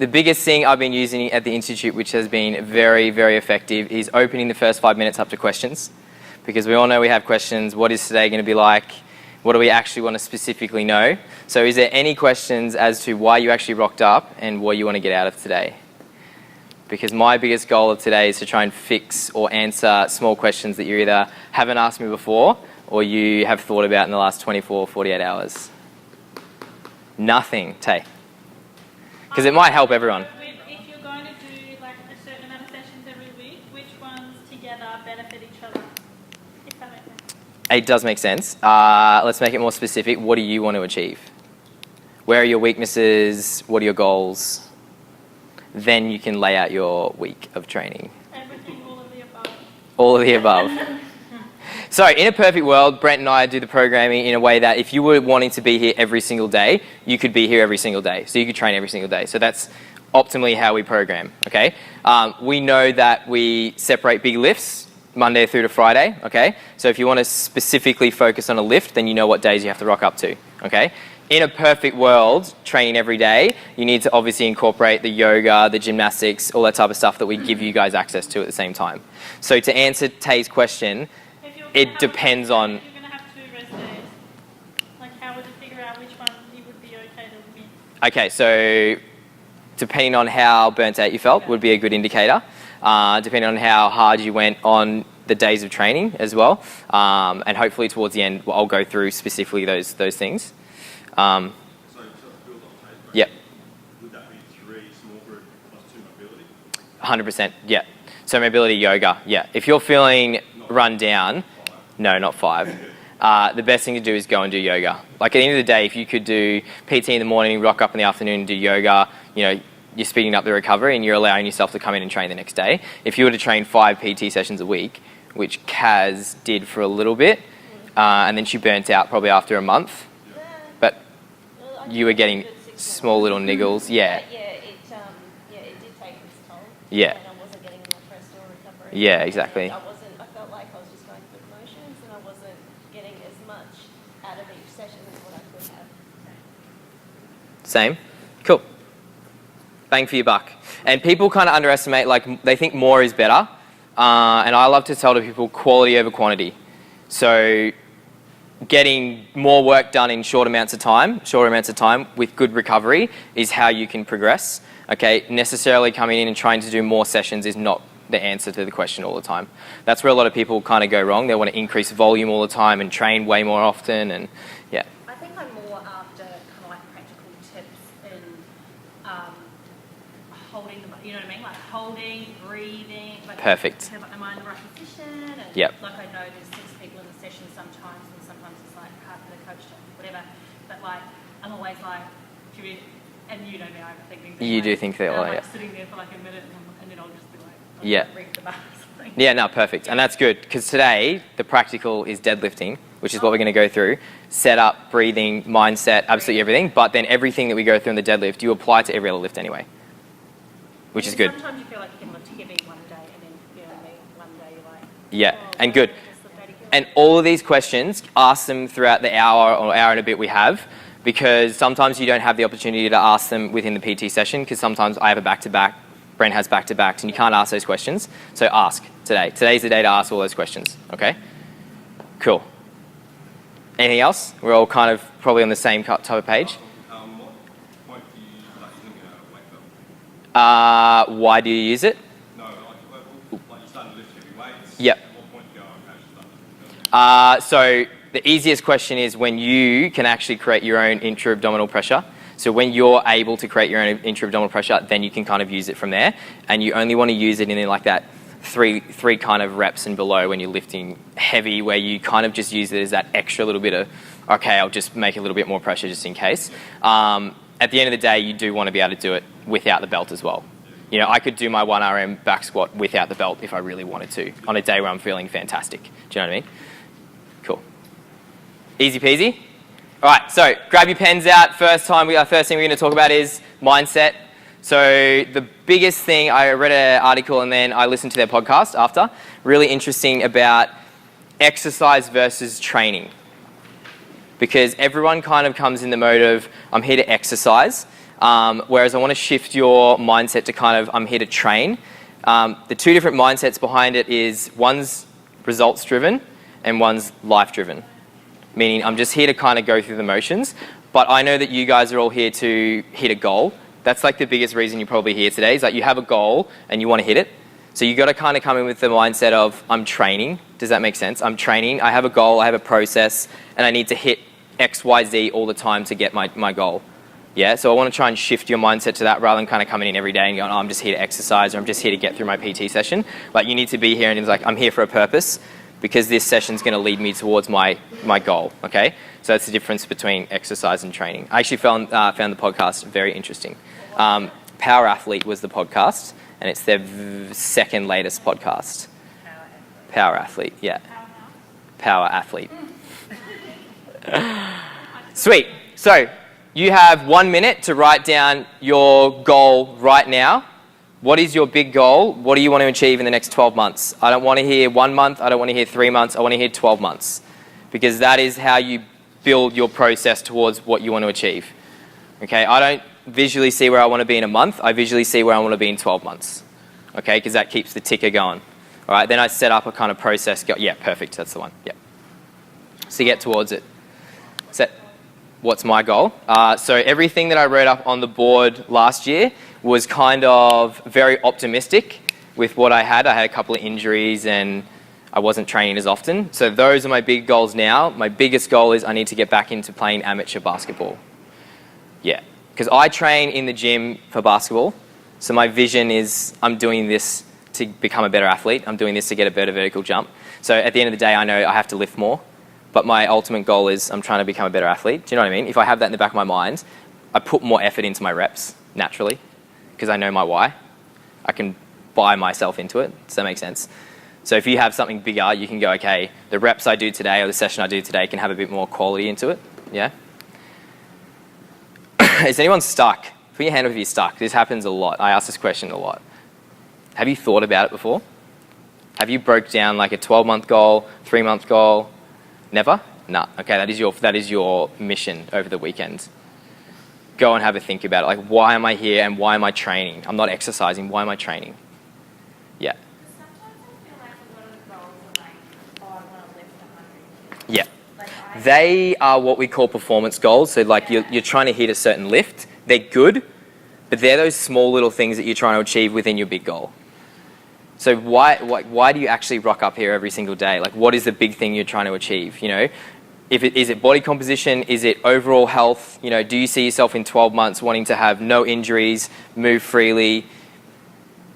The biggest thing I've been using at the Institute, which has been very, very effective, is opening the first 5 minutes up to questions. Because we all know we have questions. What is today going to be like? What do we actually want to specifically know? So is there any questions as to why you actually rocked up and what you want to get out of today? Because my biggest goal of today is to try and fix or answer small questions that you either haven't asked me before or you have thought about in the last 24 or 48 hours. Nothing, Tay. Because it might help everyone. If you're going to do like a certain amount of sessions every week, which ones together benefit each other? If that makes sense. It does make sense. Let's make it more specific. What do you want to achieve? Where are your weaknesses? What are your goals? Then you can lay out your week of training. Everything, all of the above. All of the above. So in a perfect world, Brent and I do the programming in a way that if you were wanting to be here every single day, you could be here every single day. So you could train every single day. So that's optimally how we program, okay? We know that we separate big lifts Monday through to Friday, okay? So if you want to specifically focus on a lift, then you know what days you have to rock up to, okay? In a perfect world, training every day, you need to obviously incorporate the yoga, the gymnastics, all that type of stuff that we give you guys access to at the same time. So to answer Tay's question, it depends on... If you're going to have 2 rest days, like how would you figure out which one you would be okay to miss? Okay, so depending on how burnt out you felt would be a good indicator. Depending on how hard you went on the days of training as well. And hopefully towards the end, I'll go through specifically those things. So to build on Tay's Yep. would that be 3 small group plus 2 mobility? 100%, yeah. So mobility yoga, yeah. If you're feeling run down, no, not 5. The best thing to do is go and do yoga. Like at the end of the day, if you could do PT in the morning, rock up in the afternoon and do yoga, you know, you're speeding up the recovery and you're allowing yourself to come in and train the next day. If you were to train 5 PT sessions a week, which Kaz did for a little bit, and then she burnt out probably after a month, but you were getting small little niggles, yeah. It did take its toll. Yeah. And I wasn't getting enough rest or recovery. Yeah, exactly. I felt like I was just going through the motions and I wasn't getting as much out of each session as what I could have. Same. Cool. Bang for your buck. And people kind of underestimate, like they think more is better. And I love to tell to people quality over quantity. So getting more work done in short amounts of time with good recovery is how you can progress. Okay, necessarily coming in and trying to do more sessions is not the answer to the question all the time. That's where a lot of people kind of go wrong. They want to increase volume all the time and train way more often, and yeah. I think I'm more after kind of like practical tips in holding the, you know what I mean? Like holding, breathing. Like Perfect. Am I in the right position? And Yep. like I know there's 6 people in the session sometimes, and sometimes it's like hard for the coach to whatever. But like I'm always like, should we? And you know me, I think things. You do think that, I'm like yeah. sitting there for like a minute, and then I'll just be like, Yeah. read the bar or something. Yeah, no, perfect. And that's good because today the practical is deadlifting, which is what we're going to go through. Setup, breathing, mindset, absolutely everything. But then everything that we go through in the deadlift, you apply to every other lift anyway, which is good. Sometimes you feel like you can lift heavy one day, and then you know what I mean, one day you're like, Yeah, oh, and why good. don't I just lift 80 kilos? And all of these questions, ask them throughout the hour or hour and a bit we have, because sometimes you don't have the opportunity to ask them within the PT session, because sometimes I have a back-to-back, Brent has back-to-backs, and you can't ask those questions. So ask today. Today's the day to ask all those questions, okay? Cool. Anything else? We're all kind of probably on the same type of page. What point do you start using a weight belt? Why do you use it? No, like you start to lift heavy weights. Yep. At what point do you go, okay, I should start lifting? So the easiest question is when you can actually create your own intra-abdominal pressure. So when you're able to create your own intra-abdominal pressure, then you can kind of use it from there. And you only want to use it in like that three kind of reps and below when you're lifting heavy, where you kind of just use it as that extra little bit of, okay, I'll just make a little bit more pressure just in case. At the end of the day, you do want to be able to do it without the belt as well. You know, I could do my 1RM back squat without the belt if I really wanted to on a day where I'm feeling fantastic. Do you know what I mean? Cool. Easy peasy. All right, so grab your pens out. First thing we're going to talk about is mindset. So the biggest thing, I read an article and then I listened to their podcast after, really interesting about exercise versus training. Because everyone kind of comes in the mode of, I'm here to exercise. Whereas I want to shift your mindset to kind of, I'm here to train. The two different mindsets behind it is one's results driven and one's life driven. Meaning I'm just here to kind of go through the motions, but I know that you guys are all here to hit a goal. That's like the biggest reason you're probably here today, is that you have a goal and you want to hit it. So you've got to kind of come in with the mindset of, I'm training. Does that make sense? I'm training, I have a goal, I have a process, and I need to hit X, Y, Z all the time to get my goal. Yeah, so I want to try and shift your mindset to that rather than kind of coming in every day and going, oh, I'm just here to exercise or I'm just here to get through my PT session. Like, you need to be here and it's like, I'm here for a purpose because this session's going to lead me towards my goal, okay? So that's the difference between exercise and training. I actually found the podcast very interesting. Power Athlete was the podcast, and it's their second latest podcast. Power Athlete, yeah. Power Athlete. Sweet. So you have 1 minute to write down your goal right now. What is your big goal? What do you want to achieve in the next 12 months? I don't want to hear 1 month. I don't want to hear 3 months. I want to hear 12 months. Because that is how you build your process towards what you want to achieve. Okay, I don't visually see where I want to be in a month. I visually see where I want to be in 12 months. Okay, because that keeps the ticker going. All right, then I set up a kind of process. Yeah, perfect. That's the one. Yeah. So get towards it. What's my goal? So everything that I wrote up on the board last year was kind of very optimistic with what I had. I had a couple of injuries and I wasn't training as often. So those are my big goals now. My biggest goal is I need to get back into playing amateur basketball. Yeah, because I train in the gym for basketball. So my vision is I'm doing this to become a better athlete. I'm doing this to get a better vertical jump. So at the end of the day, I know I have to lift more. But my ultimate goal is I'm trying to become a better athlete. Do you know what I mean? If I have that in the back of my mind, I put more effort into my reps naturally because I know my why. I can buy myself into it. Does that make sense? So if you have something bigger, you can go, okay, the reps I do today or the session I do today can have a bit more quality into it. Yeah? Is anyone stuck? Put your hand up if you're stuck. This happens a lot. I ask this question a lot. Have you thought about it before? Have you broke down like a 12-month goal, 3-month goal? Never? Nah. Okay, that is your mission over the weekend. Go and have a think about it. Like, why am I here and why am I training? I'm not exercising. Why am I training? Yeah. Sometimes I feel like a lot of the goals are like, oh, I want to lift 100. Yeah. Like They are what we call performance goals. So like you're trying to hit a certain lift. They're good, but they're those small little things that you're trying to achieve within your big goal. So why do you actually rock up here every single day? Like, what is the big thing you're trying to achieve? You know, is it body composition? Is it overall health? You know, do you see yourself in 12 months wanting to have no injuries, move freely,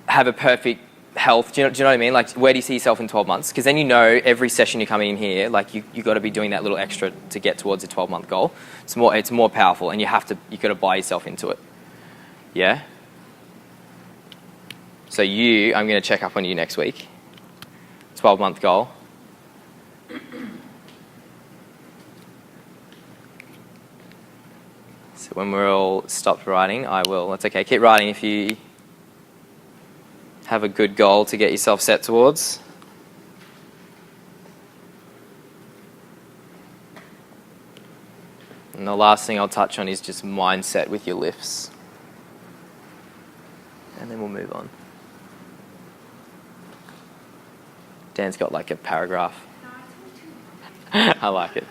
have a perfect health? Do you know what I mean? Like, where do you see yourself in 12 months? Because then you know every session you're coming in here, like you got to be doing that little extra to get towards a 12-month goal. It's more powerful, and you got to buy yourself into it. Yeah. So I'm going to check up on you next week. 12-month goal. So when we're all stopped writing, I will. That's okay. Keep writing if you have a good goal to get yourself set towards. And the last thing I'll touch on is just mindset with your lifts. And then we'll move on. Dan's got like a paragraph. I like it.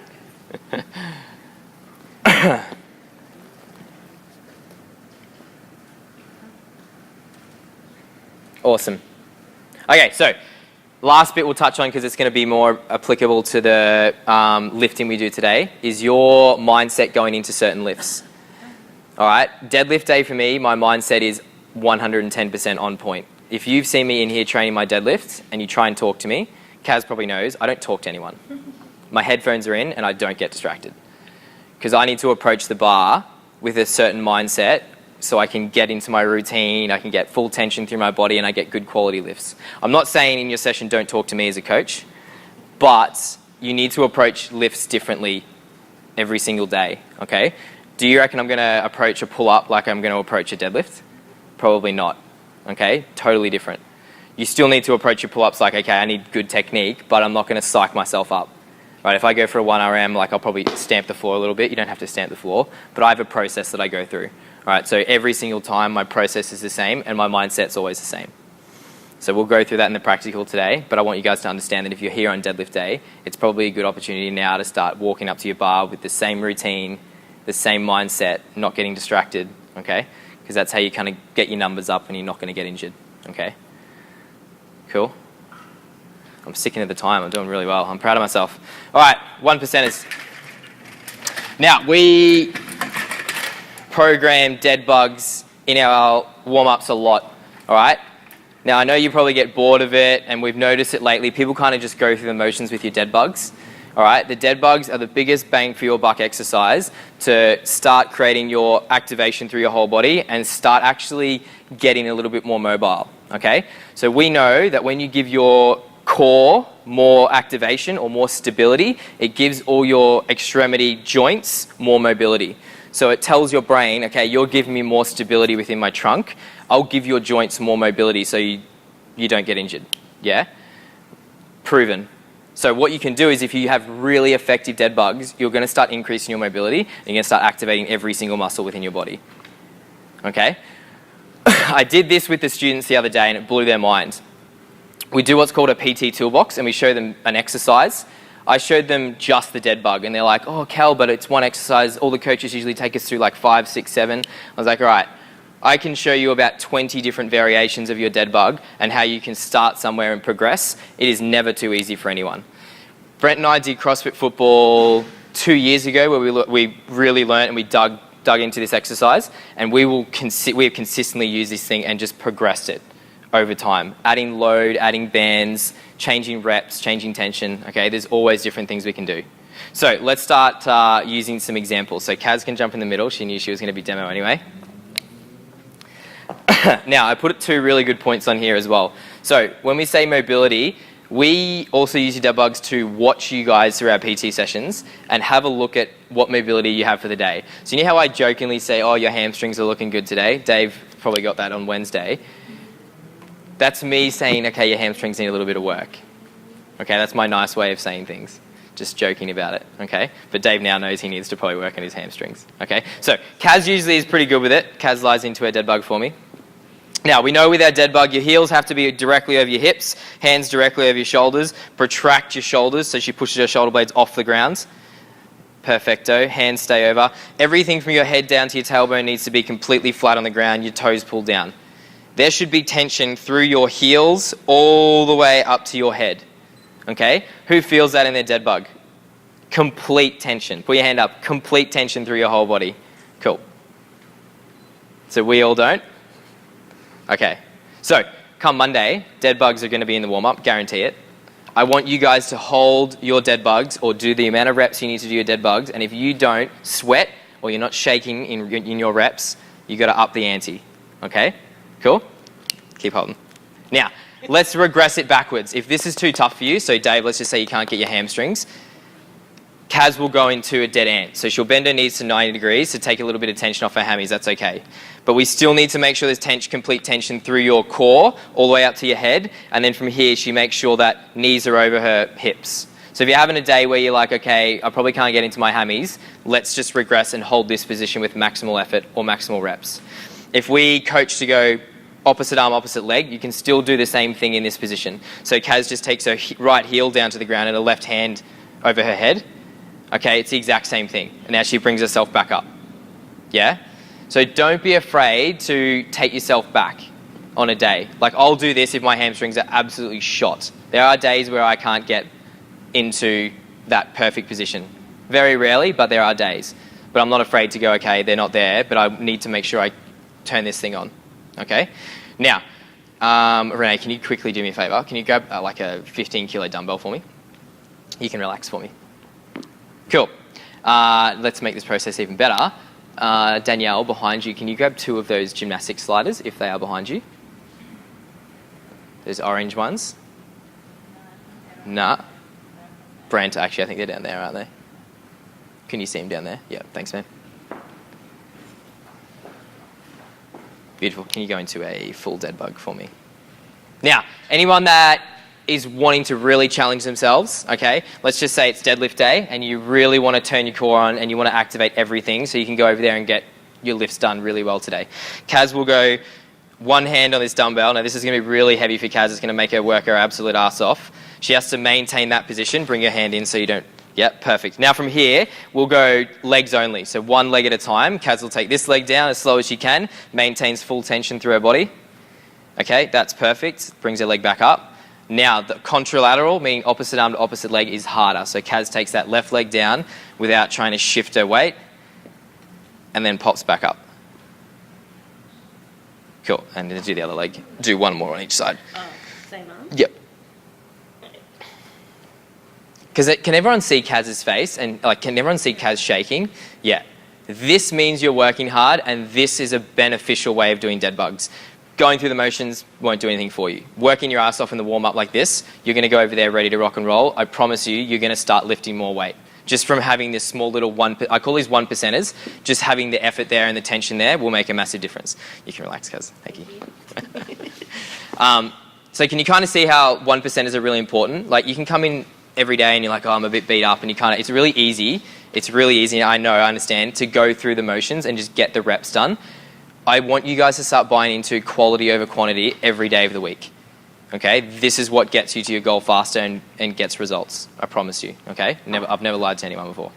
Awesome. Okay, so last bit we'll touch on because it's going to be more applicable to the lifting we do today is your mindset going into certain lifts. All right, deadlift day for me, my mindset is 110% on point. If you've seen me in here training my deadlifts and you try and talk to me, Kaz probably knows, I don't talk to anyone. My headphones are in and I don't get distracted. Because I need to approach the bar with a certain mindset so I can get into my routine, I can get full tension through my body and I get good quality lifts. I'm not saying in your session don't talk to me as a coach, but you need to approach lifts differently every single day, okay? Do you reckon I'm going to approach a pull-up like I'm going to approach a deadlift? Probably not. Okay, totally different. You still need to approach your pull-ups like, okay, I need good technique, but I'm not going to psych myself up. Right, if I go for a 1RM, like I'll probably stamp the floor a little bit. You don't have to stamp the floor, but I have a process that I go through. All right, so every single time my process is the same and my mindset's always the same. So we'll go through that in the practical today, but I want you guys to understand that if you're here on deadlift day, it's probably a good opportunity now to start walking up to your bar with the same routine, the same mindset, not getting distracted, okay? Because that's how you kind of get your numbers up and you're not going to get injured, okay? Cool. I'm sticking to the time. I'm doing really well. I'm proud of myself. All right, 1%ers. Now, we program dead bugs in our warm-ups a lot, all right? Now, I know you probably get bored of it, and we've noticed it lately. People kind of just go through the motions with your dead bugs, all right? The dead bugs are the biggest bang for your buck exercise to start creating your activation through your whole body and start actually getting a little bit more mobile, okay? So we know that when you give your core more activation or more stability, it gives all your extremity joints more mobility. So it tells your brain, okay, you're giving me more stability within my trunk. I'll give your joints more mobility so you don't get injured. Yeah? Proven. So what you can do is if you have really effective dead bugs, you're going to start increasing your mobility and you're going to start activating every single muscle within your body. Okay? I did this with the students the other day and it blew their mind. We do what's called a PT toolbox and we show them an exercise. I showed them just the dead bug and they're like, oh, Cal, but it's one exercise. All the coaches usually take us through like 5, 6, 7. I was like, all right, I can show you about 20 different variations of your dead bug and how you can start somewhere and progress. It is never too easy for anyone. Brent and I did CrossFit football 2 years ago where we really learned and we dug into this exercise and we have consistently used this thing and just progressed it over time. Adding load, adding bands, changing reps, changing tension, okay? There's always different things we can do. So let's start using some examples. So Kaz can jump in the middle. She knew she was going to be demo anyway. Now, I put 2 really good points on here as well. So when we say mobility, we also use your dead bugs to watch you guys through our PT sessions and have a look at what mobility you have for the day. So you know how I jokingly say, oh, your hamstrings are looking good today? Dave probably got that on Wednesday. That's me saying, okay, your hamstrings need a little bit of work. Okay, that's my nice way of saying things. Just joking about it, okay? But Dave now knows he needs to probably work on his hamstrings, okay? So Kaz usually is pretty good with it. Kaz lies into a dead bug for me. Now, we know with our dead bug, your heels have to be directly over your hips, hands directly over your shoulders, protract your shoulders so she pushes her shoulder blades off the ground. Perfecto, hands stay over. Everything from your head down to your tailbone needs to be completely flat on the ground, your toes pulled down. There should be tension through your heels all the way up to your head, okay? Who feels that in their dead bug? Complete tension. Put your hand up. Complete tension through your whole body. Cool. So we all don't? Okay. So come Monday, dead bugs are going to be in the warm-up, guarantee it. I want you guys to hold your dead bugs or do the amount of reps you need to do your dead bugs, and if you don't sweat or you're not shaking in your reps, you got to up the ante, okay? Cool? Keep holding. Now, let's regress it backwards. If this is too tough for you, so Dave, let's just say you can't get your hamstrings, Kaz will go into a dead ant. So she'll bend her knees to 90 degrees to take a little bit of tension off her hammies. That's okay. But we still need to make sure there's complete tension through your core all the way up to your head. And then from here, she makes sure that knees are over her hips. So if you're having a day where you're like, okay, I probably can't get into my hammies, let's just regress and hold this position with maximal effort or maximal reps. If we coach to go opposite arm, opposite leg, you can still do the same thing in this position. So Kaz just takes her right heel down to the ground and her left hand over her head. Okay, it's the exact same thing. And now she brings herself back up. Yeah? So don't be afraid to take yourself back on a day. Like, I'll do this if my hamstrings are absolutely shot. There are days where I can't get into that perfect position. Very rarely, but there are days. But I'm not afraid to go, okay, they're not there, but I need to make sure I turn this thing on. Okay? Now, Renee, can you quickly do me a favour? Can you grab like a 15-kilo dumbbell for me? You can relax for me. Cool. Let's make this process even better. Danielle, behind you, can you grab 2 of those gymnastic sliders if they are behind you? Those orange ones? Nah. Brent, actually, I think they're down there, aren't they? Can you see them down there? Yeah, thanks, man. Beautiful. Can you go into a full dead bug for me? Now, anyone that is wanting to really challenge themselves, okay, let's just say it's deadlift day and you really want to turn your core on and you want to activate everything so you can go over there and get your lifts done really well today. Kaz will go one hand on this dumbbell. Now this is going to be really heavy for Kaz. It's going to make her work her absolute ass off. She has to maintain that position. Bring your hand in so you don't... Yep, perfect. Now from here, we'll go legs only. So one leg at a time. Kaz will take this leg down as slow as she can, maintains full tension through her body. Okay, that's perfect. Brings her leg back up. Now, the contralateral, meaning opposite arm to opposite leg, is harder. So Kaz takes that left leg down without trying to shift her weight and then pops back up. Cool. And then do the other leg. Do one more on each side. Same arm? Yep. Because can everyone see Kaz's face? And can everyone see Kaz shaking? Yeah. This means you're working hard, and this is a beneficial way of doing dead bugs. Going through the motions won't do anything for you. Working your ass off in the warm-up like this, you're going to go over there ready to rock and roll. I promise you, you're going to start lifting more weight. Just from having this small little I call these 1%ers, just having the effort there and the tension there will make a massive difference. You can relax, Kaz. Thank you. So can you kind of see how 1%ers are really important? Like you can come in every day and you're like, oh, I'm a bit beat up, and it's really easy. It's really easy, I know, I understand, to go through the motions and just get the reps done. I want you guys to start buying into quality over quantity every day of the week. Okay, this is what gets you to your goal faster and gets results. I promise you. Okay, I've never lied to anyone before.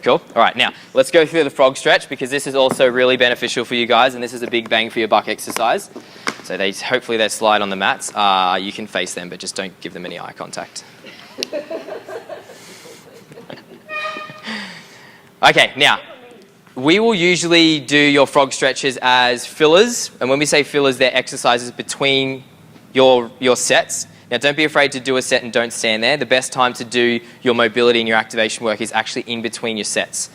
Cool. All right, now let's go through the frog stretch because this is also really beneficial for you guys, and this is a big bang for your buck exercise. So hopefully they slide on the mats. You can face them, but just don't give them any eye contact. Okay, now. We will usually do your frog stretches as fillers, and when we say fillers, they're exercises between your sets. Now don't be afraid to do a set and don't stand there. The best time to do your mobility and your activation work is actually in between your sets,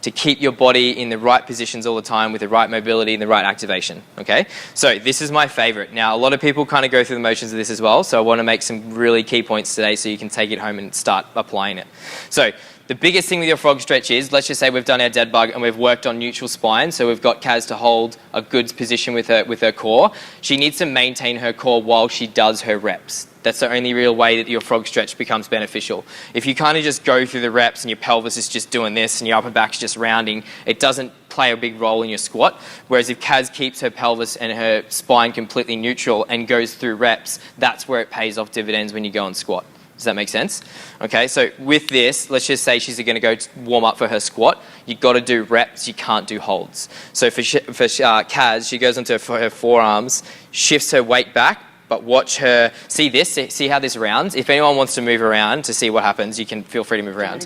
to keep your body in the right positions all the time with the right mobility and the right activation, okay? So this is my favorite. Now a lot of people kind of go through the motions of this as well, so I want to make some really key points today so you can take it home and start applying it. So the biggest thing with your frog stretch is, let's just say we've done our dead bug and we've worked on neutral spine, so we've got Kaz to hold a good position with her core. She needs to maintain her core while she does her reps. That's the only real way that your frog stretch becomes beneficial. If you kind of just go through the reps and your pelvis is just doing this and your upper back's just rounding, it doesn't play a big role in your squat. Whereas if Kaz keeps her pelvis and her spine completely neutral and goes through reps, that's where it pays off dividends when you go and squat. Does that make sense? Okay, so with this, let's just say she's going to go warm up for her squat. You've got to do reps, you can't do holds. So for Kaz, she goes onto her forearms, shifts her weight back, but watch her, see this, see how this rounds? If anyone wants to move around to see what happens, you can feel free to move around.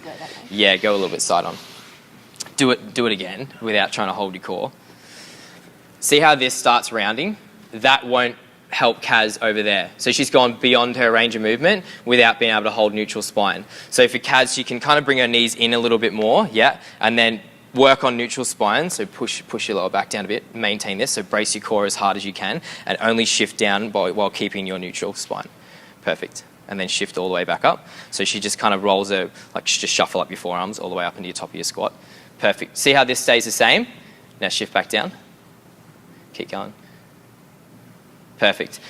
Yeah, go a little bit side on. Do it again without trying to hold your core. See how this starts rounding? That won't help Kaz over there. So she's gone beyond her range of movement without being able to hold neutral spine. So for Kaz, she can kind of bring her knees in a little bit more, yeah, and then work on neutral spine. So push your lower back down a bit, maintain this, so brace your core as hard as you can, and only shift down while keeping your neutral spine. Perfect. And then shift all the way back up. So she just kind of rolls her, like just shuffle up your forearms all the way up into your top of your squat. Perfect. See how this stays the same? Now shift back down. Keep going. Perfect.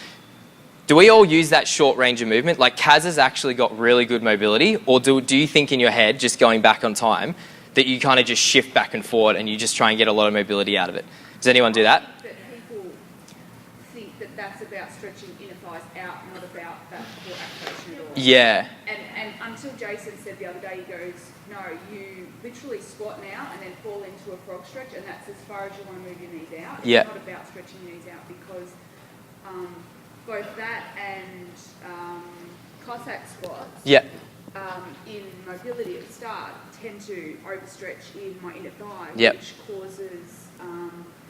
Do we all use that short range of movement? Like Kaz has actually got really good mobility, or do you think in your head, just going back on time, that you kind of just shift back and forward and you just try and get a lot of mobility out of it? Does anyone do that? But people think that that's about stretching inner thighs out, not about that core activation at all. Yeah. And until Jason said the other day, he goes, no, you literally squat now and then fall into a frog stretch, and that's as far as you want to move your knees out. It's yeah. not about stretching your knees out, because both that and Cossack squats yeah. In mobility at the start tend to overstretch in my inner thigh, yep. which causes,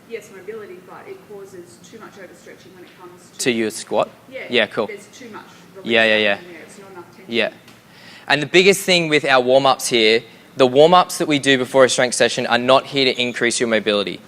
yes, mobility, but it causes too much overstretching when it comes to your squat? Yeah. Yeah, cool. There's too much release yeah. in there. It's not enough tension. Yeah. And the biggest thing with our warm-ups here, the warm-ups that we do before a strength session are not here to increase your mobility.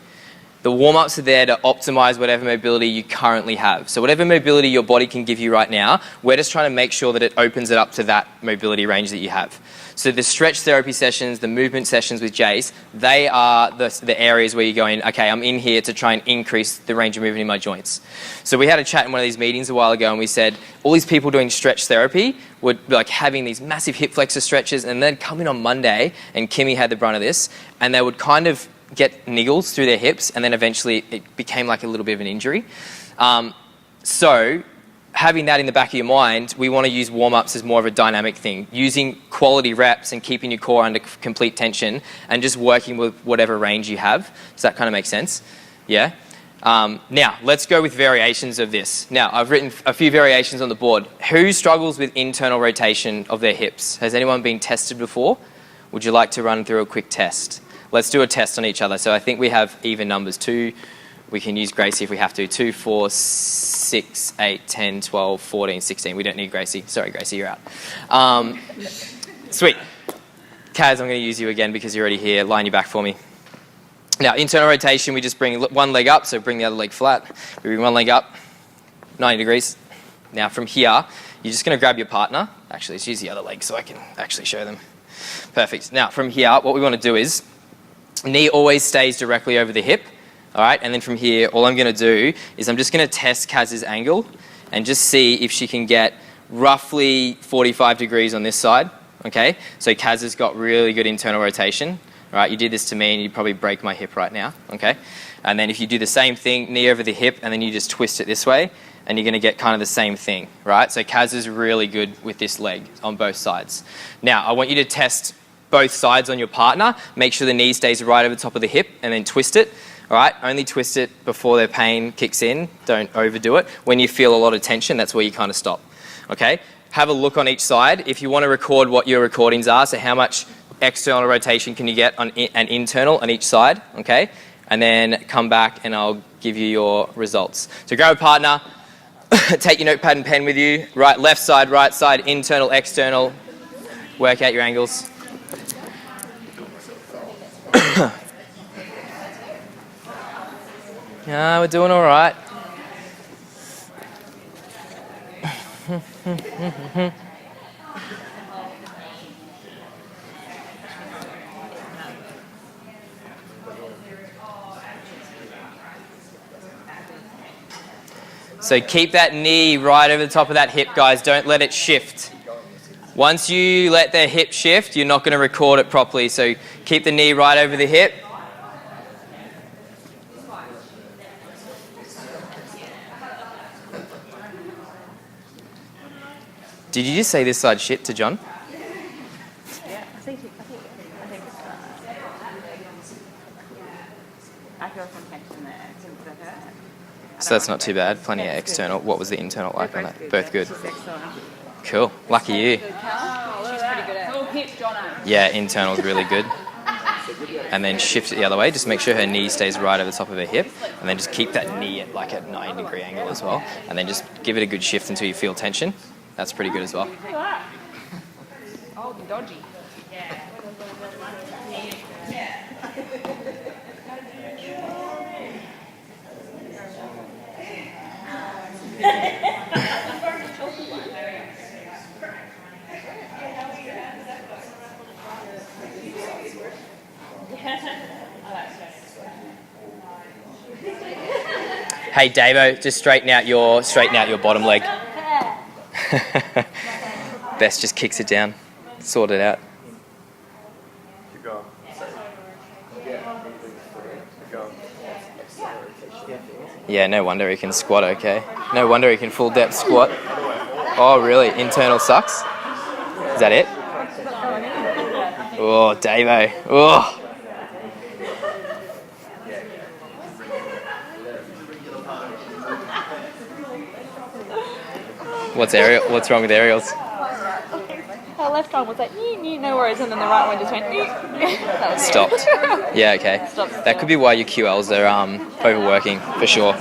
The warm-ups are there to optimize whatever mobility you currently have. So whatever mobility your body can give you right now, we're just trying to make sure that it opens it up to that mobility range that you have. So the stretch therapy sessions, the movement sessions with Jace, they are the areas where you're going, okay, I'm in here to try and increase the range of movement in my joints. So we had a chat in one of these meetings a while ago, and we said all these people doing stretch therapy would be like having these massive hip flexor stretches, and they'd come in on Monday, and Kimmy had the brunt of this, and they would kind of get niggles through their hips, and then eventually it became like a little bit of an injury. So having that in the back of your mind, we want to use warm-ups as more of a dynamic thing, using quality reps and keeping your core under complete tension and just working with whatever range you have. Does that kind of make sense? Yeah? Now, let's go with variations of this. Now, I've written a few variations on the board. Who struggles with internal rotation of their hips? Has anyone been tested before? Would you like to run through a quick test? Let's do a test on each other. So I think we have even numbers. 2, we can use Gracie if we have to. 2, 4, 6, 8, 10, 12, 14, 16. We don't need Gracie. Sorry, Gracie, you're out. Sweet. Kaz, I'm going to use you again because you're already here. Line your back for me. Now, internal rotation, we just bring one leg up, so bring the other leg flat. We bring one leg up, 90 degrees. Now, from here, you're just going to grab your partner. Actually, let's use the other leg so I can actually show them. Perfect. Now, from here, what we want to do is, knee always stays directly over the hip, all right? And then from here, all I'm going to do is I'm just going to test Kaz's angle and just see if she can get roughly 45 degrees on this side, okay? So Kaz has got really good internal rotation. All right, you did this to me and you'd probably break my hip right now, okay? And then if you do the same thing, knee over the hip, and then you just twist it this way, and you're going to get kind of the same thing, right? So Kaz is really good with this leg on both sides. Now, I want you to test both sides on your partner. Make sure the knee stays right over the top of the hip, and then twist it, all right? Only twist it before their pain kicks in. Don't overdo it. When you feel a lot of tension, that's where you kind of stop, okay? Have a look on each side. If you want to record what your recordings are, so how much external rotation can you get on and internal on each side, okay? And then come back and I'll give you your results. So grab a partner, take your notepad and pen with you, left side, right side, internal, external, work out your angles. Yeah, we're doing all right. So keep that knee right over the top of that hip, guys. Don't let it shift. Once you let the hip shift, you're not going to record it properly. So keep the knee right over the hip. Did you just say this side shit to John? Yeah, I think I feel some tension there. It's hurt. So that's not too bad. Plenty of external. What was the internal like on that? Both good. She's excellent. Cool. Lucky you. She's pretty good at it. Hip, Jono. Yeah, internal's really good. And then shift it the other way. Just make sure her knee stays right over the top of her hip. And then just keep that knee at like a 90-degree angle as well. And then just give it a good shift until you feel tension. That's pretty good as well. Oh, dodgy. Hey Davo, just straighten out your bottom leg. Bess just kicks it down. Sort it out. Keep going. Keep going. Yeah, no wonder he can squat okay. No wonder he can full depth squat. Oh really? Internal sucks? Is that it? Oh, Davo. Oh. What's wrong with Ariel's? Her left arm was like, no worries, and then the right one just went, That was Stopped. Yeah, okay. That could be why your QLs are overworking, for sure.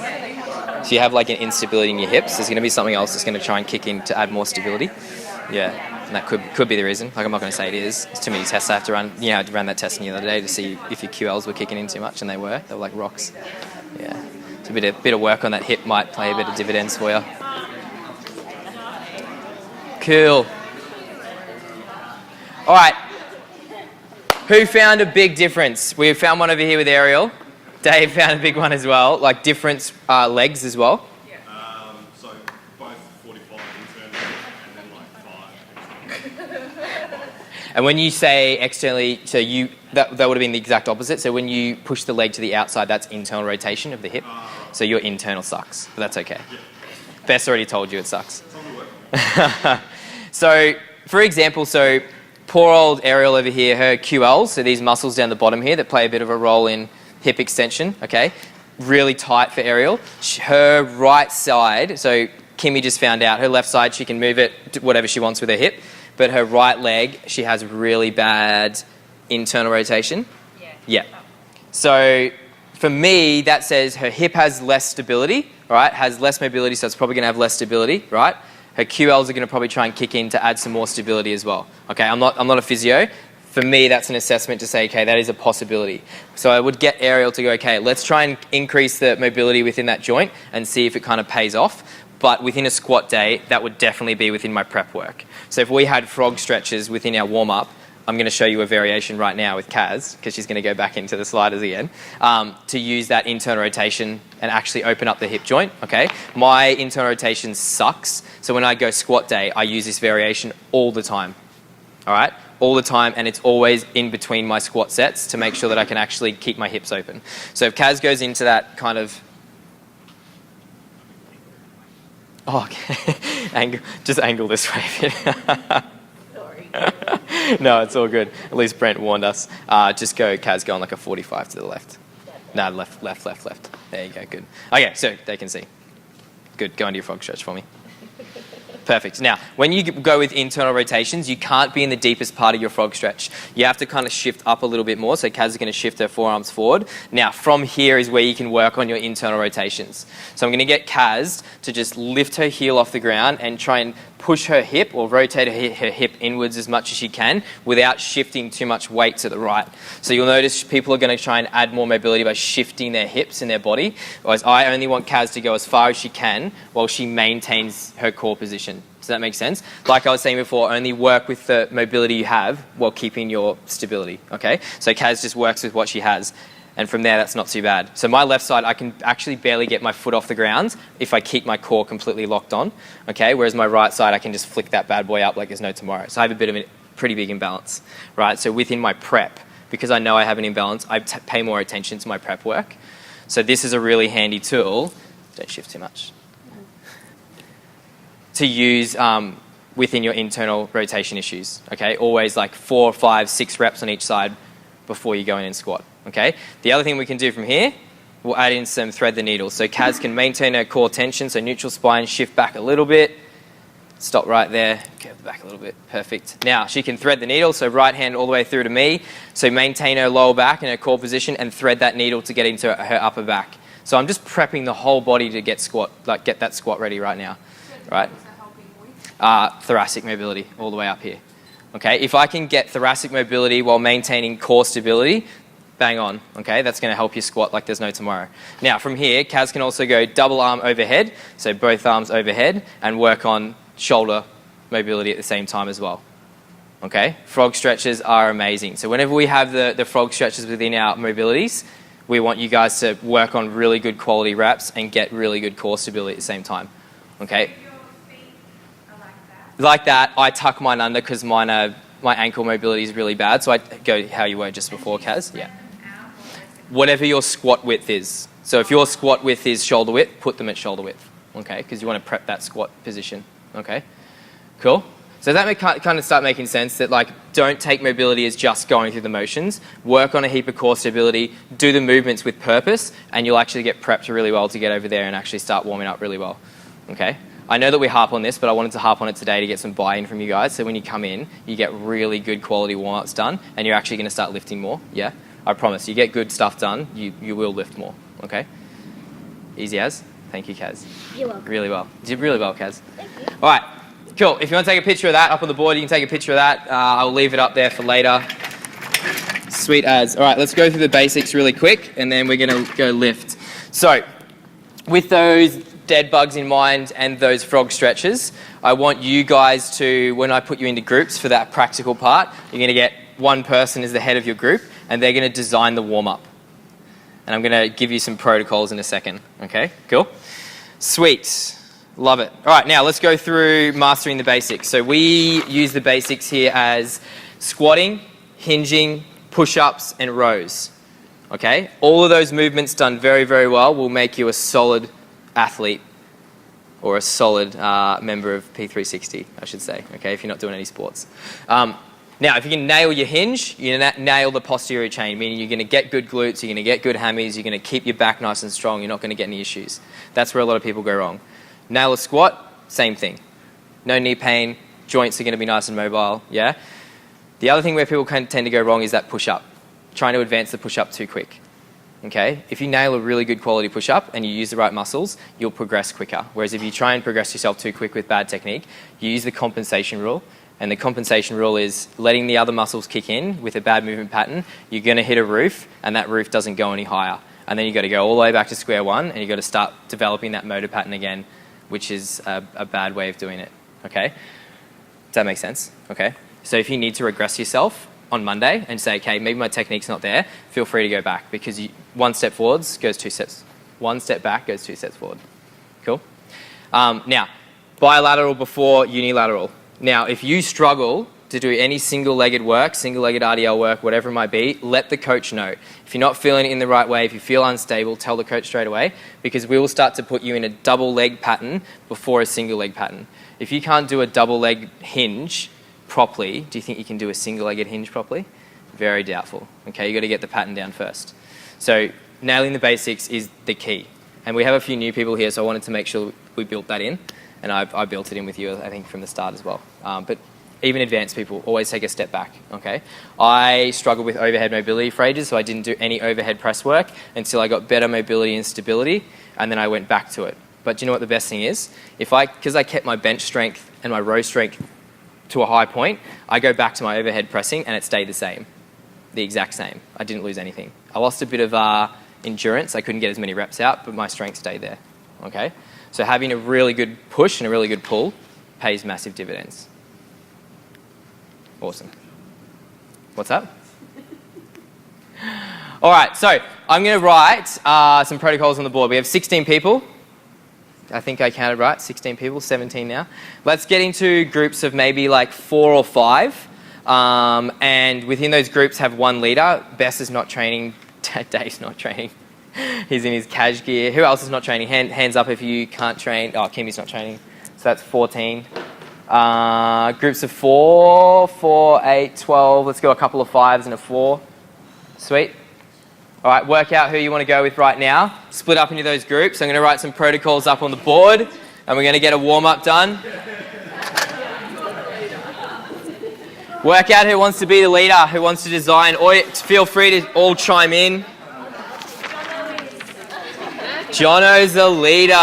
So you have like an instability in your hips. There's going to be something else that's going to try and kick in to add more stability. Yeah, and that could be the reason. Like I'm not going to say it is. It's too many tests I have to run. I ran that test the other day to see if your QLs were kicking in too much, and they were. They were like rocks. Yeah. So a bit of work on that hip might play a bit of dividends for you. Cool. All right. Who found a big difference? We found one over here with Ariel. Dave found a big one as well, like different legs as well. So both 45 internal and then like 5. And when you say externally, so that would have been the exact opposite. So when you push the leg to the outside, that's internal rotation of the hip. So your internal sucks, but that's okay. Beth's already told you it sucks. So, for example, so poor old Ariel over here, her QLs, so these muscles down the bottom here that play a bit of a role in hip extension, okay? Really tight for Ariel. Her right side, so Kimmy just found out, her left side, she can move it to whatever she wants with her hip, but her right leg, she has really bad internal rotation. Yeah. So for me, that says her hip has less stability, right? Has less mobility, so it's probably going to have less stability, right? Her QLs are going to probably try and kick in to add some more stability as well. Okay, I'm not a physio. For me, that's an assessment to say, okay, that is a possibility. So I would get Ariel to go, okay, let's try and increase the mobility within that joint and see if it kind of pays off. But within a squat day, that would definitely be within my prep work. So if we had frog stretches within our warm-up, I'm going to show you a variation right now with Kaz, because she's going to go back into the sliders again, to use that internal rotation and actually open up the hip joint, okay? My internal rotation sucks, so when I go squat day, I use this variation all the time, all right? All the time, and it's always in between my squat sets to make sure that I can actually keep my hips open. So if Kaz goes into that kind of... Oh, okay. Just angle this way. No, it's all good. At least Brent warned us. Just go, Kaz, go on like a 45 to the left. No, left. There you go, good. Okay, so they can see. Good, go into your frog stretch for me. Perfect. Now, when you go with internal rotations, you can't be in the deepest part of your frog stretch. You have to kind of shift up a little bit more. So Kaz is going to shift her forearms forward. Now, from here is where you can work on your internal rotations. So I'm going to get Kaz to just lift her heel off the ground and try and push her hip or rotate her hip inwards as much as she can without shifting too much weight to the right. So you'll notice people are going to try and add more mobility by shifting their hips in their body. Whereas I only want Kaz to go as far as she can while she maintains her core position. Does that make sense? Like I was saying before, only work with the mobility you have while keeping your stability, okay? So Kaz just works with what she has. And from there, that's not too bad. So my left side, I can actually barely get my foot off the ground if I keep my core completely locked on, okay? Whereas my right side, I can just flick that bad boy up like there's no tomorrow. So I have a bit of a pretty big imbalance, right? So within my prep, because I know I have an imbalance, I pay more attention to my prep work. So this is a really handy tool. Don't shift too much. To use within your internal rotation issues, okay? Always like 4, 5, 6 reps on each side before you go in and squat. Okay. The other thing we can do from here, we'll add in some thread the needle. So Kaz can maintain her core tension, so neutral spine, shift back a little bit, stop right there, curve back a little bit, perfect. Now she can thread the needle, so right hand all the way through to me, so maintain her lower back in her core position and thread that needle to get into her upper back. So I'm just prepping the whole body to get that squat ready right now, right? Thoracic mobility all the way up here. Okay, if I can get thoracic mobility while maintaining core stability, bang on, okay? That's going to help you squat like there's no tomorrow. Now, from here, Kaz can also go double arm overhead, so both arms overhead, and work on shoulder mobility at the same time as well, okay? Frog stretches are amazing. So whenever we have the frog stretches within our mobilities, we want you guys to work on really good quality reps and get really good core stability at the same time, okay? Your feet are like that? Like that, I tuck mine under because my ankle mobility is really bad, so I go how you were just before, Kaz. Yeah. Whatever your squat width is. So if your squat width is shoulder width, put them at shoulder width, okay? Because you want to prep that squat position, okay? Cool? So that may kind of start making sense that like don't take mobility as just going through the motions. Work on a heap of core stability, do the movements with purpose, and you'll actually get prepped really well to get over there and actually start warming up really well, okay? I know that we harp on this, but I wanted to harp on it today to get some buy-in from you guys. So when you come in, you get really good quality warm-ups done, and you're actually going to start lifting more, yeah? I promise, you get good stuff done, you will lift more, okay? Easy as? Thank you, Kaz. You're welcome. Really well. You did really well, Kaz. Thank you. All right, cool. If you want to take a picture of that up on the board, you can take a picture of that. I'll leave it up there for later. Sweet as. All right, let's go through the basics really quick, and then we're going to go lift. So, with those dead bugs in mind and those frog stretches, I want you guys to, when I put you into groups for that practical part, you're going to get one person as the head of your group, and they're going to design the warm-up. And I'm going to give you some protocols in a second. Okay, cool? Sweet. Love it. All right, now let's go through mastering the basics. So we use the basics here as squatting, hinging, push-ups, and rows. Okay? All of those movements done very, very well will make you a solid athlete or a solid member of P360, I should say, okay, if you're not doing any sports. Now, if you can nail your hinge, you nail the posterior chain, meaning you're going to get good glutes, you're going to get good hammies, you're going to keep your back nice and strong, you're not going to get any issues. That's where a lot of people go wrong. Nail a squat, same thing. No knee pain, joints are going to be nice and mobile, yeah? The other thing where people tend to go wrong is that push-up, trying to advance the push-up too quick. Okay? If you nail a really good quality push-up and you use the right muscles, you'll progress quicker. Whereas if you try and progress yourself too quick with bad technique, you use the compensation rule. And the compensation rule is letting the other muscles kick in with a bad movement pattern. You're going to hit a roof, and that roof doesn't go any higher. And then you've got to go all the way back to square one, and you've got to start developing that motor pattern again, which is a bad way of doing it. Okay? Does that make sense? Okay? So if you need to regress yourself on Monday and say, okay, maybe my technique's not there, feel free to go back, because one step forwards goes 2 steps. One step back goes 2 steps forward. Cool? Now, bilateral before unilateral. Now, if you struggle to do any single-legged work, single-legged RDL work, whatever it might be, let the coach know. If you're not feeling it in the right way, if you feel unstable, tell the coach straight away, because we will start to put you in a double leg pattern before a single leg pattern. If you can't do a double leg hinge properly, do you think you can do a single-legged hinge properly? Very doubtful. Okay, you've got to get the pattern down first. So nailing the basics is the key. And we have a few new people here, so I wanted to make sure we built that in. And I built it in with you, I think, from the start as well. But even advanced people always take a step back, okay? I struggled with overhead mobility for ages, so I didn't do any overhead press work until I got better mobility and stability, and then I went back to it. But do you know what the best thing is? Because I kept my bench strength and my row strength to a high point, I go back to my overhead pressing and it stayed the same, the exact same. I didn't lose anything. I lost a bit of endurance. I couldn't get as many reps out, but my strength stayed there, okay? So having a really good push and a really good pull pays massive dividends. Awesome. What's up? All right, so I'm going to write some protocols on the board. We have 16 people. I think I counted right, 16 people, 17 now. Let's get into groups of maybe like 4 or 5. And within those groups have one leader. Bess is not training. Dave's not training. He's in his cash gear. Who else is not training? Hands up if you can't train. Oh, Kimmy's not training. So that's 14. Groups of 4, 4, 8, 12. Let's go a couple of 5s and a 4. Sweet. All right, work out who you want to go with right now. Split up into those groups. I'm going to write some protocols up on the board, and we're going to get a warm-up done. Work out who wants to be the leader, who wants to design. Or feel free to all chime in. Jono's the leader.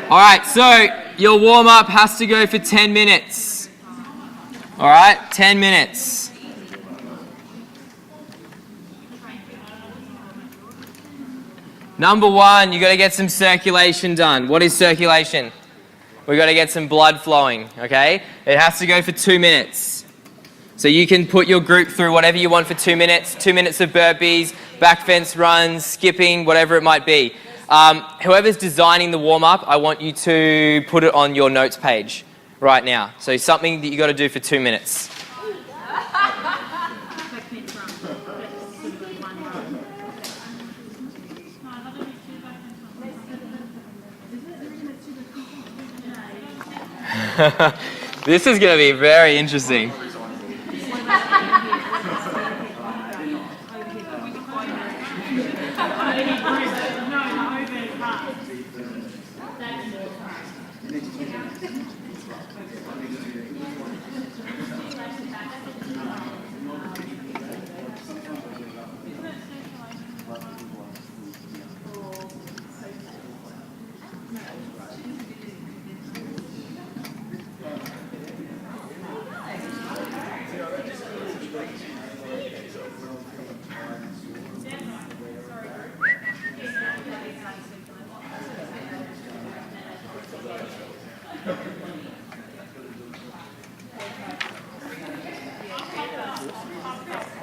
All right, so your warm-up has to go for 10 minutes. All right, 10 minutes. Number 1, you got to get some circulation done. What is circulation? We got to get some blood flowing, okay? It has to go for 2 minutes. So you can put your group through whatever you want for 2 minutes. 2 minutes of burpees, back fence runs, skipping, whatever it might be. Whoever's designing the warm-up, I want you to put it on your notes page right now. So something that you got to do for 2 minutes. This is going to be very interesting.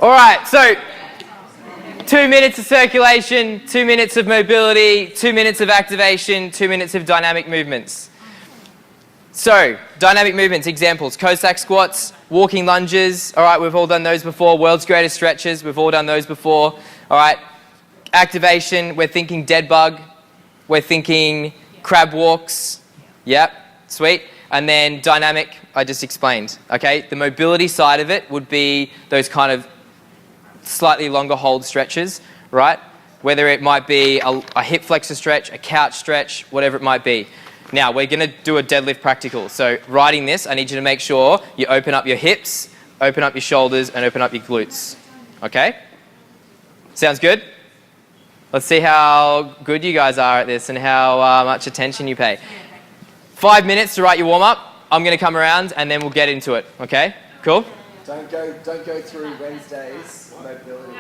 All right, so 2 minutes of circulation, 2 minutes of mobility, 2 minutes of activation, 2 minutes of dynamic movements. So, dynamic movements, examples, Cossack squats, walking lunges, all right, we've all done those before. World's greatest stretches, we've all done those before, all right. Activation, we're thinking dead bug, we're thinking crab walks, yep, sweet. And then dynamic, I just explained, okay. The mobility side of it would be those kind of slightly longer hold stretches, right? Whether it might be a hip flexor stretch, a couch stretch, whatever it might be. Now, we're going to do a deadlift practical. So writing this, I need you to make sure you open up your hips, open up your shoulders, and open up your glutes. Okay? Sounds good? Let's see how good you guys are at this and how much attention you pay. 5 minutes to write your warm-up. I'm going to come around and then we'll get into it. Okay? Cool? Don't go through Wednesday's mobility.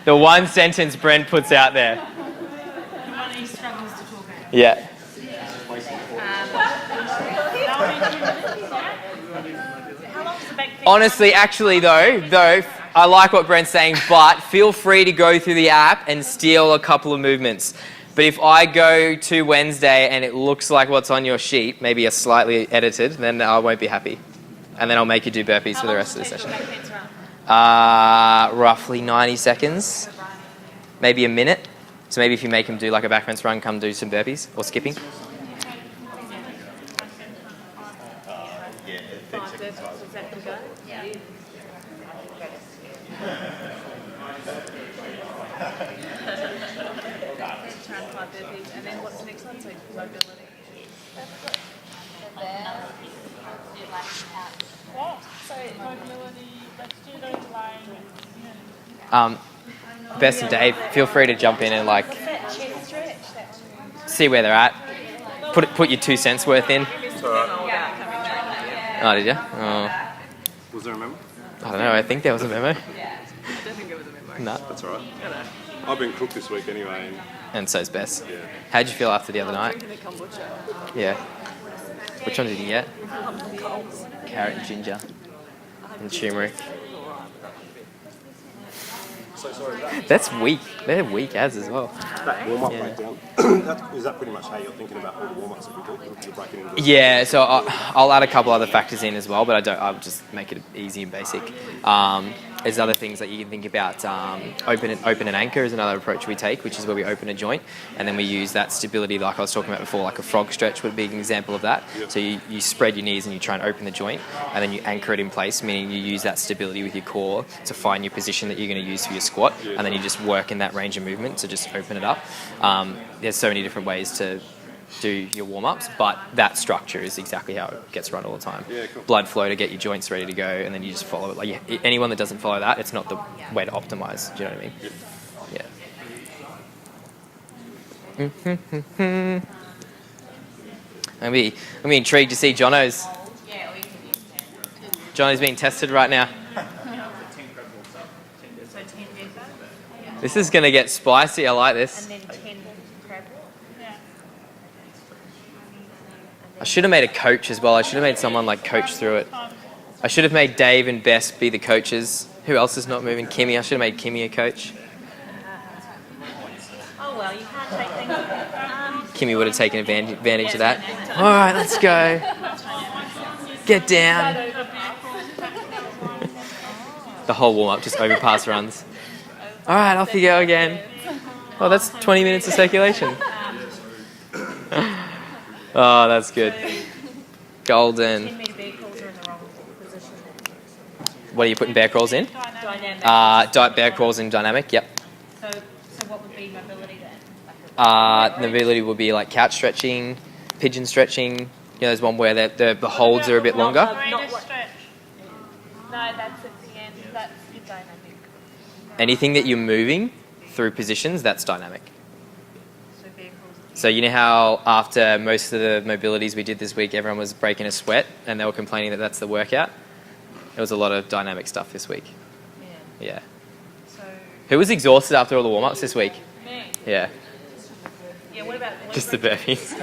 The one sentence Brent puts out there. One he struggles to talk about. Yeah. How long is the back? Honestly, actually though, I like what Brent's saying, but feel free to go through the app and steal a couple of movements. But if I go to Wednesday and it looks like what's on your sheet, maybe a slightly edited, then I won't be happy. And then I'll make you do burpees for the rest of the session. Roughly 90 seconds, maybe a minute. So maybe if you make him do like a back fence run, come do some burpees or skipping. And then what's the next one? So mobility. So mobility, let's do those lying. Bess and Dave, feel free to jump in and like Chest stretch. see where they're at. Put your 2 cents worth in. Oh, did you? Oh, Was there a memo? I don't know. I think there was a memo. I don't think it was a memo. No. That's all right. I've been cooked this week anyway. And so's Bess. Yeah. How'd you feel after the other night? Drinking the kombucha. Yeah. Which one did you get? Carrot and ginger. And turmeric. So sorry, That's weak. They're weak as well. that warm-up Yeah. breakdown, is that pretty much how you're thinking about all the warm-ups that we do? You're breaking into Yeah, so I'll add a couple other factors in as well, but I'll just make it easy and basic. There's other things that you can think about. Open and anchor is another approach we take, which is where we open a joint, and then we use that stability like I was talking about before, like a frog stretch would be an example of that. Yep. So you spread your knees and you try and open the joint, and then you anchor it in place, meaning you use that stability with your core to find your position that you're going to use for your squat, and then you just work in that range of movement to just open it up. There's so many different ways to do your warm-ups, but that structure is exactly how it gets run all the time. Yeah, cool. Blood flow to get your joints ready to go, and then you just follow it. Like anyone that doesn't follow that, it's not the way to optimize. Do you know what I mean? Yeah. I'm intrigued to see Jono's. Jono's being tested right now. So 10 deeper. This is going to get spicy. I like this. And then 10 crab walk. Yeah. I should have made a coach as well. I should have made someone like coach through it. I should have made Dave and Bess be the coaches. Who else is not moving? Kimmy. I should have made Kimmy a coach. Oh well, you can't take things. Kimmy would have taken advantage of that. All right, let's go. Get down. The whole warm-up, just overpass runs. All right, off you go again. Oh, that's 20 minutes of circulation. Oh, that's good. Golden. 10 metre bear crawls are in the wrong position. What are you putting bear crawls in? Dynamic. Bear crawls in dynamic, yep. So what would be mobility then? Mobility would be like couch stretching, pigeon stretching. You know, there's one where the holds are a bit longer. Greatest stretch. No, that's at the end. That's your dynamic. Anything that you're moving through positions, that's dynamic. So bear crawls. So you know how after most of the mobilities we did this week, everyone was breaking a sweat and they were complaining that that's the workout? There was a lot of dynamic stuff this week. Yeah. Yeah. So Who was exhausted after all the warm-ups this week? Me. Yeah. yeah, what about Just the burpees.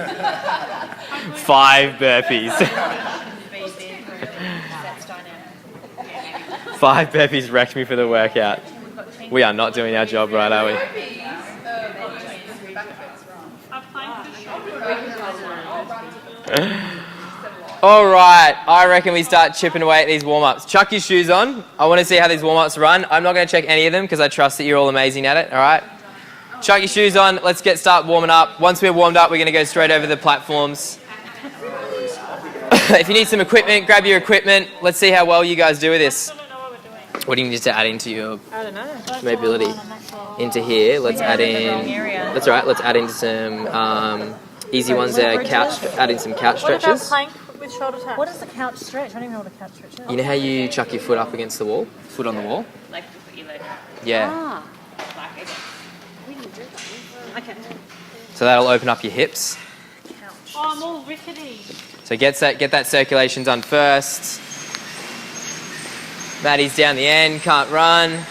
5 burpees. That's dynamic. 5 burpees wrecked me for the workout. We are not doing our job right, are we? I plank the All right, I reckon we start chipping away at these warm-ups. Chuck your shoes on. I want to see how these warm-ups run. I'm not going to check any of them because I trust that you're all amazing at it, all right? Chuck your shoes on. Let's start warming up. Once we're warmed up, we're going to go straight over the platforms. If you need some equipment, grab your equipment. Let's see how well you guys do with this. What do you need to add into your mobility? Into here, let's add in. That's right. Let's add in some easy ones there. Couch. Add in some couch stretches. With shoulder taps. What is the couch stretch? I don't even know what a couch stretch is. You know how you chuck your foot up against the wall? Foot on the wall? Like to put your leg up. Yeah. Like, okay. So that'll open up your hips. Oh, I'm all rickety. So get that circulation done first. Maddie's down the end, can't run.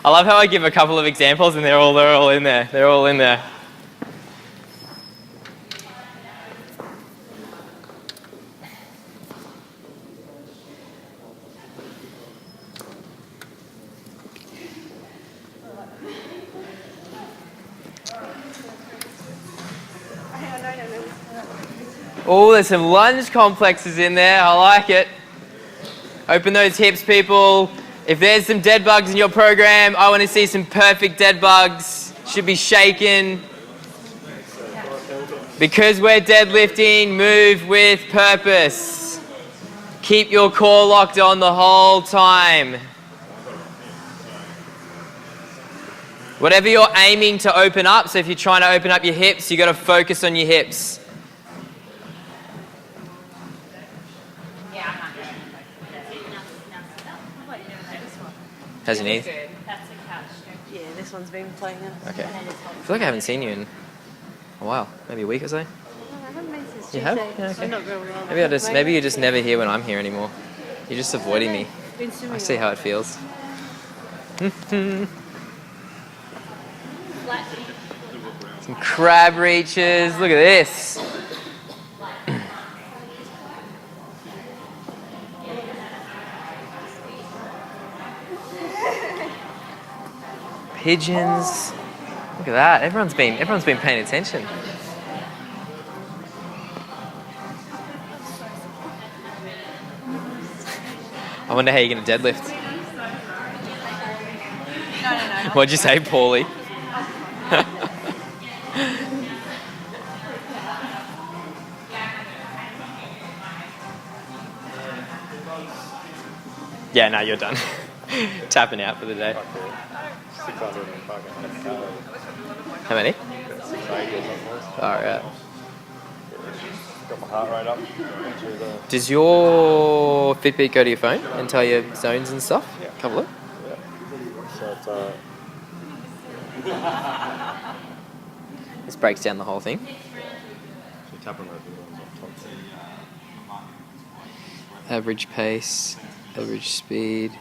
I love how I give a couple of examples and they're all in there. They're all in there. Oh, there's some lunge complexes in there. I like it. Open those hips, people. If there's some dead bugs in your program, I want to see some perfect dead bugs. Should be shaken. Because we're deadlifting, move with purpose. Keep your core locked on the whole time. Whatever you're aiming to open up, so if you're trying to open up your hips, you've got to focus on your hips. How's your knee? That's a couch stretch. Yeah, this one's been playing out. Okay. I feel like I haven't seen you in a while. Maybe a week or so. I haven't been since You have? Tuesday. Yeah, okay. I'm not real well. Maybe you're just never here when I'm here anymore. You're just avoiding me. Been swimming I see how it feels. Some crab reaches. Look at this. Pigeons. Look at that. Everyone's been paying attention. I wonder how you're going to deadlift. No. What'd you say, Paulie? Yeah, no, you're done. Tapping out for the day. 600 and fucking calories. How many? 680 or something. Alright. Got my heart rate up. Into the, Does your Fitbit go to your phone and tell you zones and stuff? Yeah. Have a look. so it's This breaks down the whole thing. so tapping those ones on top. Average pace, average speed.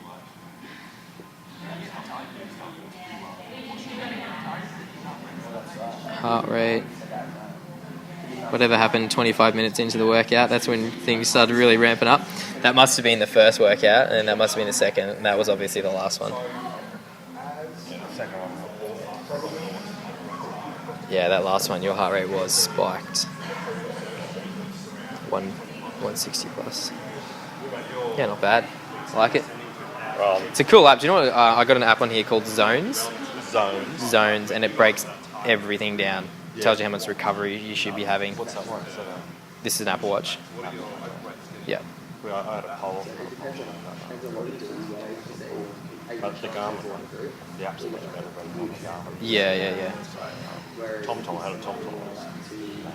Heart rate. Whatever happened 25 minutes into the workout, that's when things started really ramping up. That must have been the first workout, and that must have been the second, and that was obviously the last one. Yeah, the second one. Yeah, that last one, your heart rate was spiked. 160 plus. Yeah, not bad. I like it. It's a cool app. Do you know what? I got an app on here called Zones. Zones, and it breaks everything down. Tells you how much recovery you should be having. What's that one? This is an Apple Watch. Yeah. I had a poll. That's the Garmin one. The app's much better than the Garmin. Yeah. TomTom, I had a TomTom one.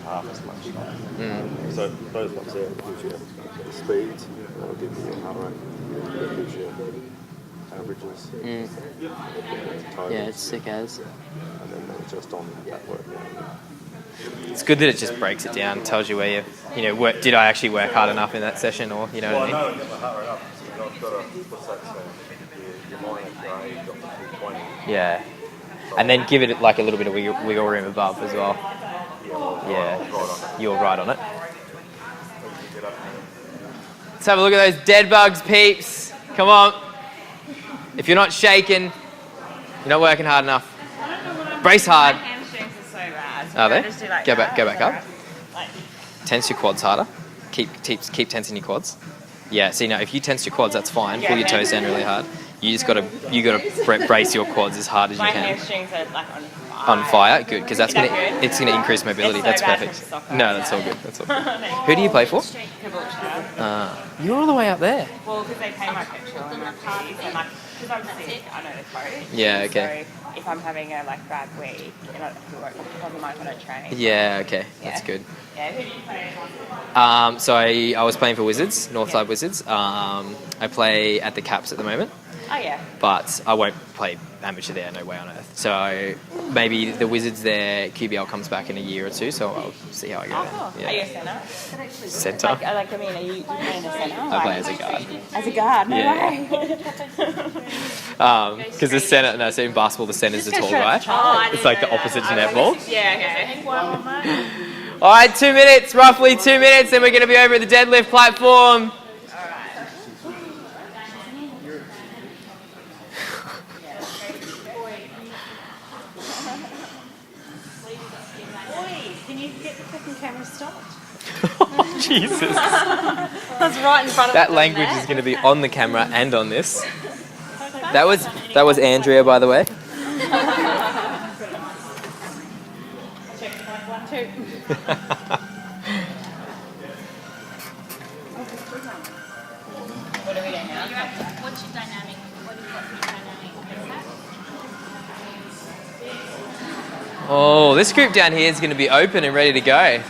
Half as much. So those ones there gives you speed, that'll give you your heart rate, that gives you averages, Yeah, it's sick as. and then they're just on that work. It's good that it just breaks it down, tells you where did I actually work hard enough in that session, or you know what I mean? I get my heart rate up. So I've got to, what's that say? Your mind at grade got to 220. Yeah. And then give it like a little bit of wiggle room above as well. Yeah, you're right on it. Let's have a look at those dead bugs, peeps. Come on. If you're not shaking, you're not working hard enough. Brace hard. My hamstrings are so bad. Are they? Just do like Go that, back up. Like, Tense your quads harder. Keep tensing your quads. Yeah. See now, if you tense your quads, that's fine. Pull your toes down really hard. You gotta brace your quads as hard as you my can. hamstrings are like on fire. On fire, good, because Is that good? it's gonna increase mobility. It's so That's bad perfect. for soccer, No, that's all good. That's all good. Who do you play for? Caboolture. You're all the way up there. Well, because they pay my petrol and my fees, and like, because I'm sick, I know the coach. Yeah, okay. So if I'm having a like bad week, and it doesn't mind when I train. Yeah, okay, that's good. Yeah, who do you play? So I was playing for Wizards, Northside Wizards. I play at the Caps at the moment, Oh yeah. but I won't play amateur there, no way on earth. So maybe the Wizards there, QBL comes back in a year or two, so I'll see how I go Oh, there. cool. Yeah. Are you a centre? Centre. Are you playing a centre? I play as a guard. As a guard, no Yeah. way. Because the centre, no, so in basketball, the centre's the tall guy. It's like the opposite to netball. Yeah, okay. All right, 2 minutes, roughly 2 minutes, then we're going to be over at the deadlift platform. Can you get the fucking camera stopped? Oh, Jesus. I was right in front of That language is going to be on the camera and on this. That was Andrea, by the way. Check mic 1, 2. What are we doing now? What's your dynamic? What do you got for your dynamic? Oh, this group down here is going to be open and ready to go.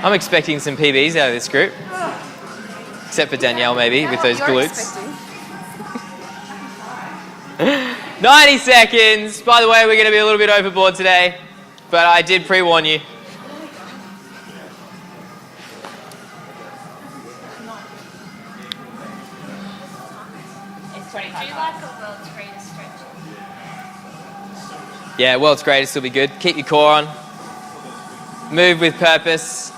I'm expecting some PBs out of this group. Except for Danielle, maybe, with those glutes. 90 seconds. By the way, we're going to be a little bit overboard today, but I did pre-warn you. It's 25. Do you like a world's greatest stretch? Yeah, world's greatest will be good. Keep your core on. Move with purpose.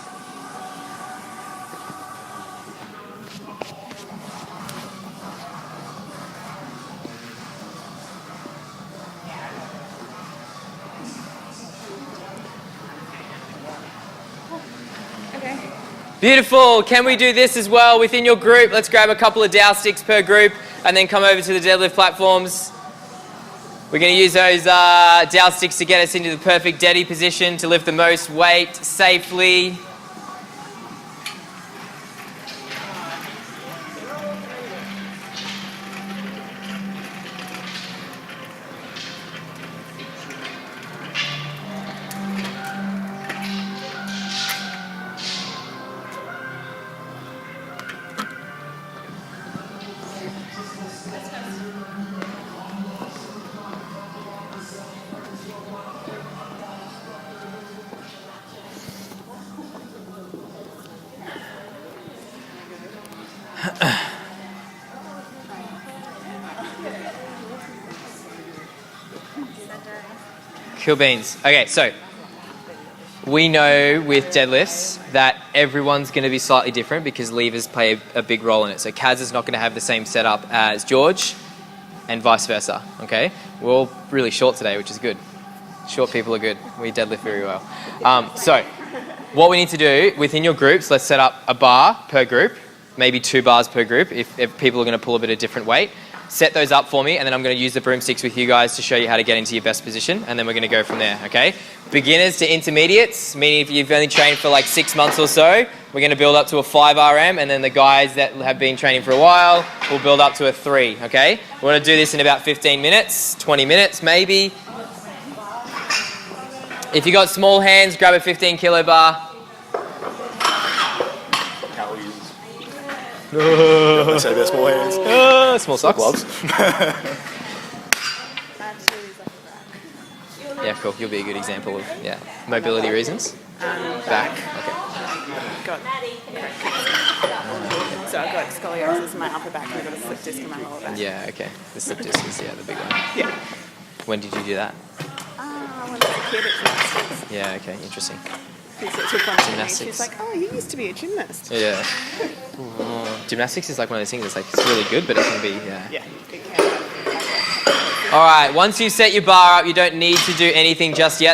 Beautiful. Can we do this as well within your group? Let's grab a couple of dowel sticks per group and then come over to the deadlift platforms. We're going to use those dowel sticks to get us into the perfect deady position to lift the most weight safely. Cool beans. Okay, so we know with deadlifts that everyone's going to be slightly different because levers play a big role in it. So Kaz is not going to have the same setup as George and vice versa, okay? We're all really short today, which is good. Short people are good. We deadlift very well. So, what we need to do within your groups, let's set up a bar per group, maybe 2 bars per group if people are going to pull a bit of different weight. Set those up for me, and then I'm going to use the broomsticks with you guys to show you how to get into your best position, and then we're going to go from there, okay? Beginners to intermediates, meaning if you've only trained for like 6 months or so, we're going to build up to a 5 RM, and then the guys that have been training for a while will build up to a 3, okay? We're going to do this in about 15 minutes, 20 minutes maybe. If you got small hands, grab a 15 kilo bar. They say they're small hands. Small socks. Gloves. Yeah, cool. You'll be a good example of, mobility reasons. Back. Okay. So I've got scoliosis in my upper back and I've got a slip disc in my lower back. Yeah, okay. The slip disc is, the big one. Yeah. When did you do that? When I was a kid at gymnastics. Yeah, okay. Interesting. She took one to me. Gymnastics. She was like, oh, you used to be a gymnast. Yeah. Gymnastics is like one of those things that's like, it's really good, but it can be, Yeah, it can. All right, once you set your bar up, you don't need to do anything just yet.